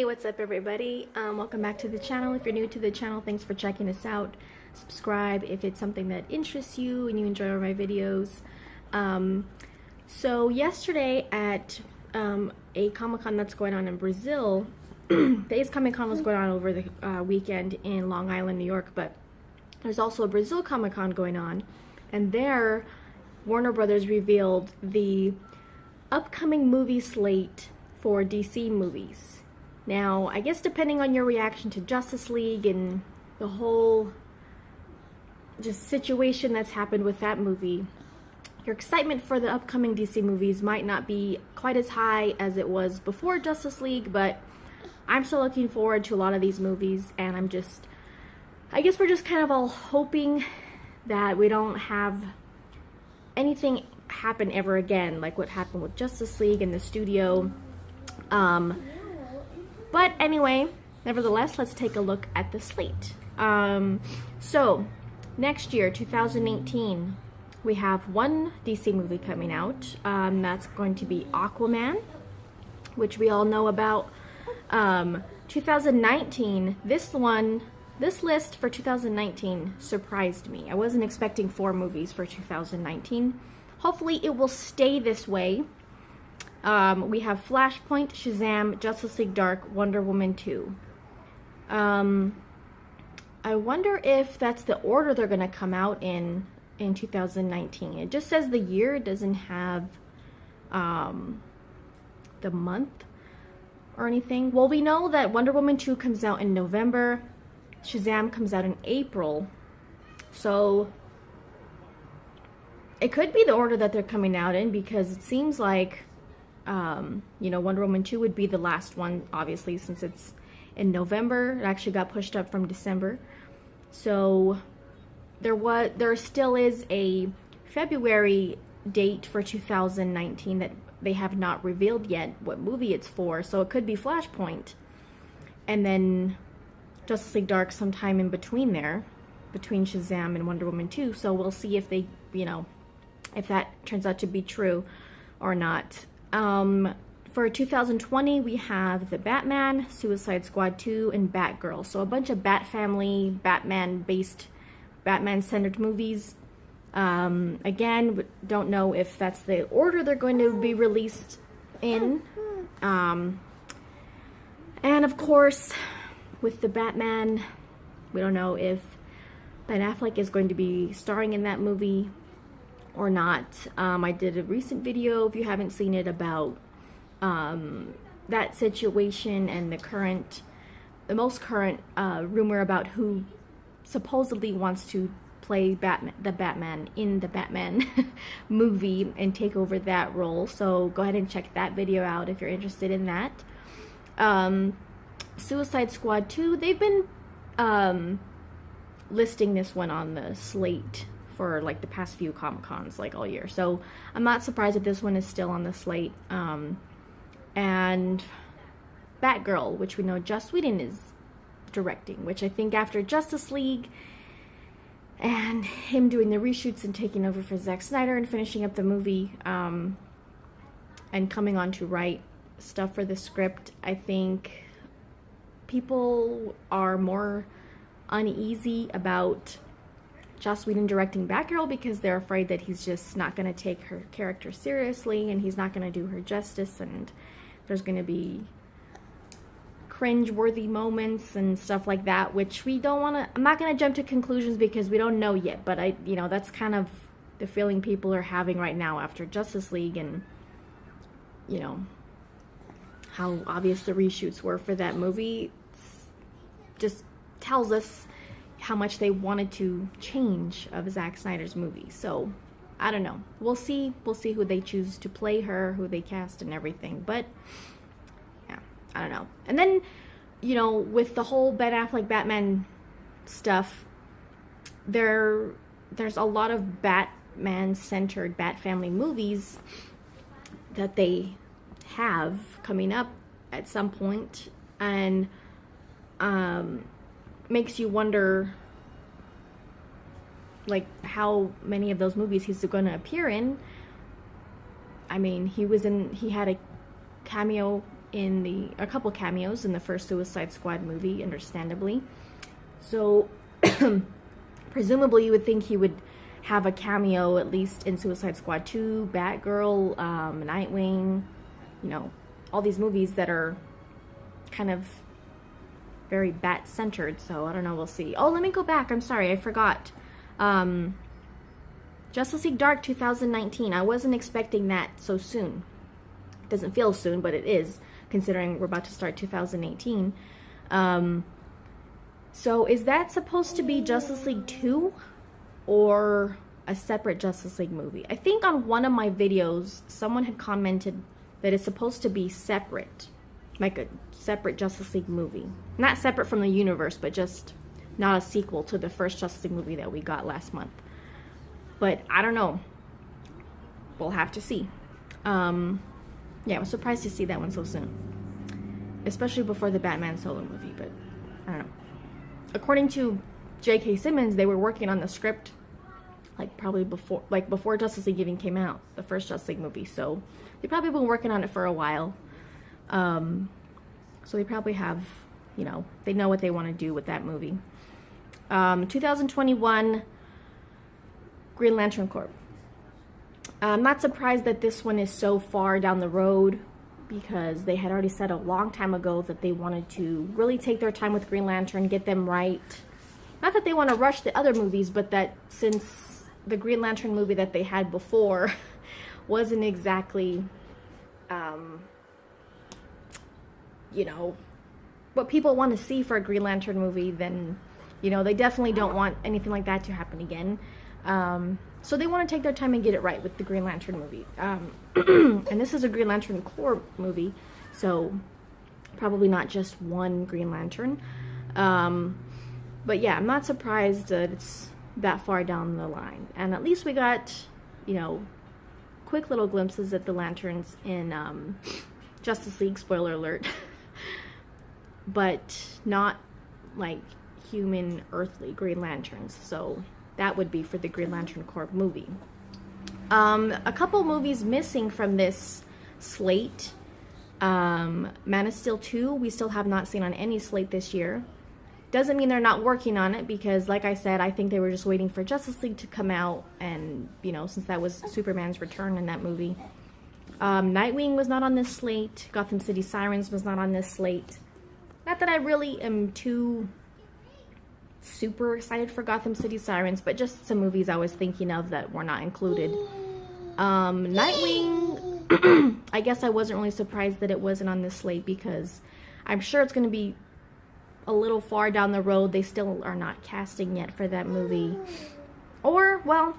what's up everybody? Welcome back to the channel. If you're new to the channel, thanks for checking us out. Subscribe if it's something that interests you and you enjoy my videos. So yesterday at a Comic-Con that's going on in Brazil, the Ace Comic-Con was going on over the weekend in Long Island, New York, but there's also a Brazil Comic-Con going on, and there Warner Brothers revealed the upcoming movie slate for DC movies. Now, I guess depending on your reaction to Justice League and the whole just situation that's happened with that movie, your excitement for the upcoming DC movies might not be quite as high as it was before Justice League, but I'm still looking forward to a lot of these movies, and I guess we're just kind of all hoping that we don't have anything happen ever again, like what happened with Justice League in the studio. But anyway, nevertheless, let's take a look at the slate. So, next year, 2018, we have one DC movie coming out. That's going to be Aquaman, which we all know about. 2019, this list for 2019 surprised me. I wasn't expecting 4 movies for 2019. Hopefully it will stay this way. We have Flashpoint, Shazam, Justice League Dark, Wonder Woman 2. I wonder if that's the order they're going to come out in 2019. It just says the year, it doesn't have the month or anything. Well, we know that Wonder Woman 2 comes out in November, Shazam comes out in April, so it could be the order that they're coming out in, because it seems like Wonder Woman 2 would be the last one, obviously, since it's in November. It actually got pushed up from December. So there still is a February date for 2019 that they have not revealed yet what movie it's for. So it could be Flashpoint, and then Justice League Dark sometime in between there, between Shazam and Wonder Woman 2. So we'll see if they, if that turns out to be true or not. For 2020, we have The Batman, Suicide Squad 2, and Batgirl. So a bunch of Bat Family, Batman-based, Batman-centered movies. Again, don't know if that's the order they're going to be released in. And of course, with the Batman, we don't know if Ben Affleck is going to be starring in that movie or not. I did a recent video, if you haven't seen it, about that situation and the most current rumor about who supposedly wants to play the Batman in the Batman movie and take over that role. So go ahead and check that video out if you're interested in that. Suicide Squad 2, they've been listing this one on the slate for like the past few Comic-Cons, like all year. So I'm not surprised that this one is still on the slate. And Batgirl, which we know Joss Whedon is directing, which I think after Justice League and him doing the reshoots and taking over for Zack Snyder and finishing up the movie, and coming on to write stuff for the script, I think people are more uneasy about Joss Whedon directing Batgirl because they're afraid that he's just not going to take her character seriously and he's not going to do her justice, and there's going to be cringe-worthy moments and stuff like that, which we don't want to. I'm not going to jump to conclusions because we don't know yet, but that's kind of the feeling people are having right now after Justice League, and how obvious the reshoots were for that movie just tells us how much they wanted to change of Zack Snyder's movie. So I don't know. We'll see who they choose to play her, who they cast and everything. But yeah, I don't know. And then, with the whole Ben Affleck Batman stuff, there's a lot of Batman-centered Bat Family movies that they have coming up at some point, and makes you wonder, like, how many of those movies he's going to appear in. I mean, he had a cameo in a couple cameos in the first Suicide Squad movie, understandably. So presumably you would think he would have a cameo at least in Suicide Squad 2, Batgirl, Nightwing, you know, all these movies that are kind of very Bat-centered. So I don't know, we'll see. Oh, let me go back. I'm sorry, I forgot. Justice League Dark 2019. I wasn't expecting that so soon. It doesn't feel soon, but it is, considering we're about to start 2018. So is that supposed to be Justice League 2 or a separate Justice League movie? I think on one of my videos, someone had commented that it's supposed to be separate, like a separate Justice League movie. Not separate from the universe, but just not a sequel to the first Justice League movie that we got last month. But I don't know. We'll have to see. Yeah, I was surprised to see that one so soon. Especially before the Batman solo movie, but I don't know. According to J.K. Simmons, they were working on the script like probably before Justice League even came out, the first Justice League movie. So they've probably been working on it for a while. So they probably have, you know, they know what they want to do with that movie. 2021 Green Lantern Corps. I'm not surprised that this one is so far down the road, because they had already said a long time ago that they wanted to really take their time with Green Lantern, get them right. Not that they want to rush the other movies, but that since the Green Lantern movie that they had before wasn't exactly, you know, what people want to see for a Green Lantern movie, then, you know, they definitely don't want anything like that to happen again. So they want to take their time and get it right with the Green Lantern movie. And this is a Green Lantern Corps movie, so probably not just one Green Lantern. But yeah, I'm not surprised that it's that far down the line. And at least we got, you know, quick little glimpses at the lanterns in Justice League, spoiler alert. But not like human, earthly Green Lanterns. So that would be for the Green Lantern Corps movie. A couple movies missing from this slate. Man of Steel 2, we still have not seen on any slate this year. Doesn't mean they're not working on it, because like I said, I think they were just waiting for Justice League to come out, and, you know, since that was Superman's return in that movie. Nightwing was not on this slate. Gotham City Sirens was not on this slate. Not that I really am too super excited for Gotham City Sirens, but just some movies I was thinking of that were not included. Nightwing, I guess I wasn't really surprised that it wasn't on this slate, because I'm sure it's going to be a little far down the road. They still are not casting yet for that movie. Or, well,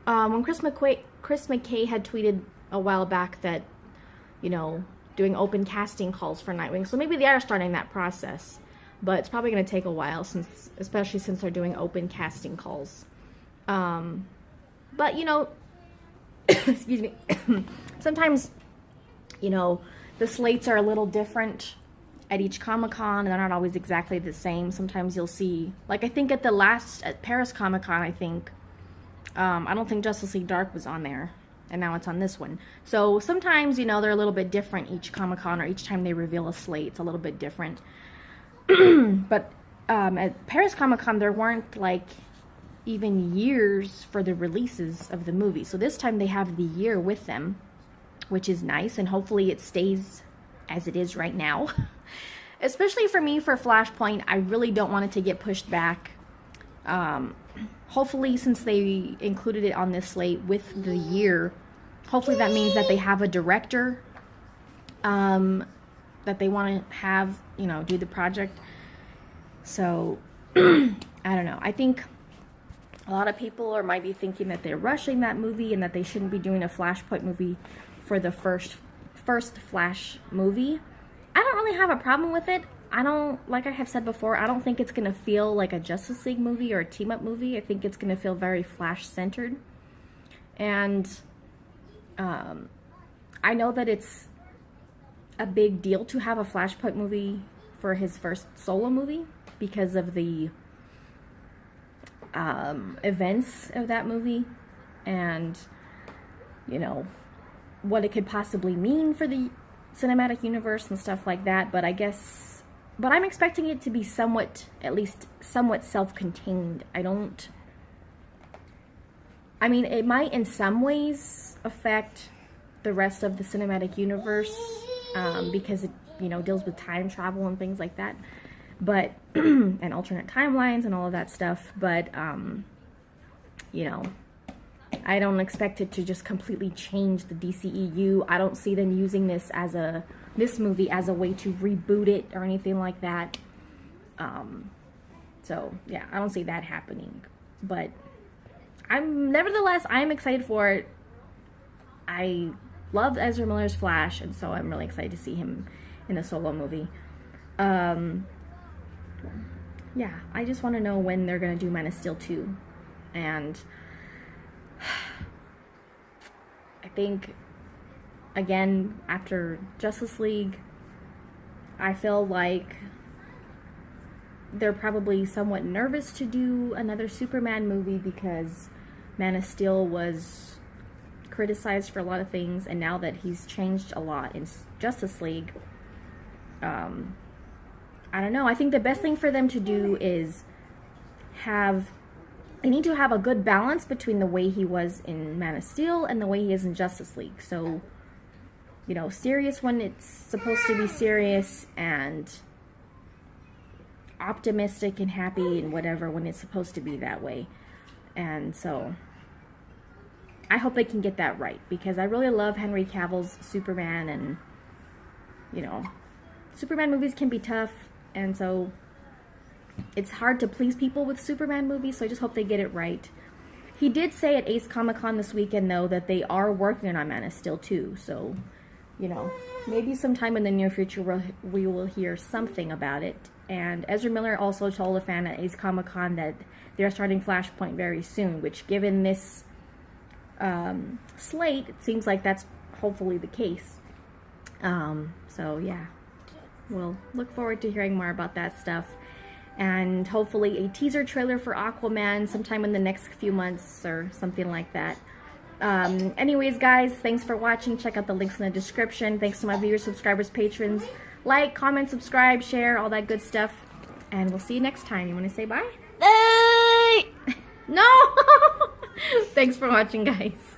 when Chris McKay had tweeted a while back that, you know, doing open casting calls for Nightwing, so maybe they are starting that process. But it's probably going to take a while, especially since they're doing open casting calls. But, you know, excuse me, sometimes, you know, the slates are a little different at each Comic-Con. They're not always exactly the same. Sometimes you'll see, like I think at Paris Comic-Con, I think, I don't think Justice League Dark was on there, and now it's on this one. So sometimes, you know, they're a little bit different each Comic-Con, or each time they reveal a slate, it's a little bit different. But at Paris Comic-Con, there weren't like even years for the releases of the movie. So this time they have the year with them, which is nice, and hopefully it stays as it is right now. Especially for me, for Flashpoint, I really don't want it to get pushed back. Hopefully, since they included it on this slate with the year, hopefully that means that they have a director that they want to have, you know, do the project. So, I don't know. I think a lot of people might be thinking that they're rushing that movie and that they shouldn't be doing a Flashpoint movie for the first Flash movie. I don't really have a problem with it. I don't, like I have said before, I don't think it's going to feel like a Justice League movie or a team-up movie. I think it's going to feel very Flash-centered. And I know that it's a big deal to have a Flashpoint movie for his first solo movie because of the events of that movie, and, you know, what it could possibly mean for the cinematic universe and stuff like that, but but I'm expecting it to be somewhat, at least somewhat self-contained. I mean, it might in some ways affect the rest of the cinematic universe, because it, deals with time travel and things like that, but, and alternate timelines and all of that stuff, but, I don't expect it to just completely change the DCEU. I don't see them using this movie as a way to reboot it or anything like that. So yeah, I don't see that happening. But nevertheless, I'm excited for it. I love Ezra Miller's Flash, and so I'm really excited to see him in a solo movie. Yeah, I just want to know when they're gonna do Man of Steel 2, and I think, again, after Justice League, I feel like they're probably somewhat nervous to do another Superman movie because Man of Steel was criticized for a lot of things, and now that he's changed a lot in Justice League, I don't know. I think the best thing for them to do is they need to have a good balance between the way he was in Man of Steel and the way he is in Justice League. So, serious when it's supposed to be serious, and optimistic and happy and whatever when it's supposed to be that way. And so, I hope they can get that right, because I really love Henry Cavill's Superman, and, Superman movies can be tough, and so it's hard to please people with Superman movies, so I just hope they get it right. He did say at Ace Comic-Con this weekend, though, that they are working on Man of Steel 2, so, maybe sometime in the near future we will hear something about it. And Ezra Miller also told a fan at Ace Comic-Con that they're starting Flashpoint very soon, which, given this slate, it seems like that's hopefully the case. So, yeah, we'll look forward to hearing more about that stuff. And hopefully a teaser trailer for Aquaman sometime in the next few months or something like that. Anyways, guys, thanks for watching. Check out the links in the description. Thanks to my viewers, subscribers, patrons. Like, comment, subscribe, share, all that good stuff. And we'll see you next time. You want to say bye? Bye! No! Thanks for watching, guys.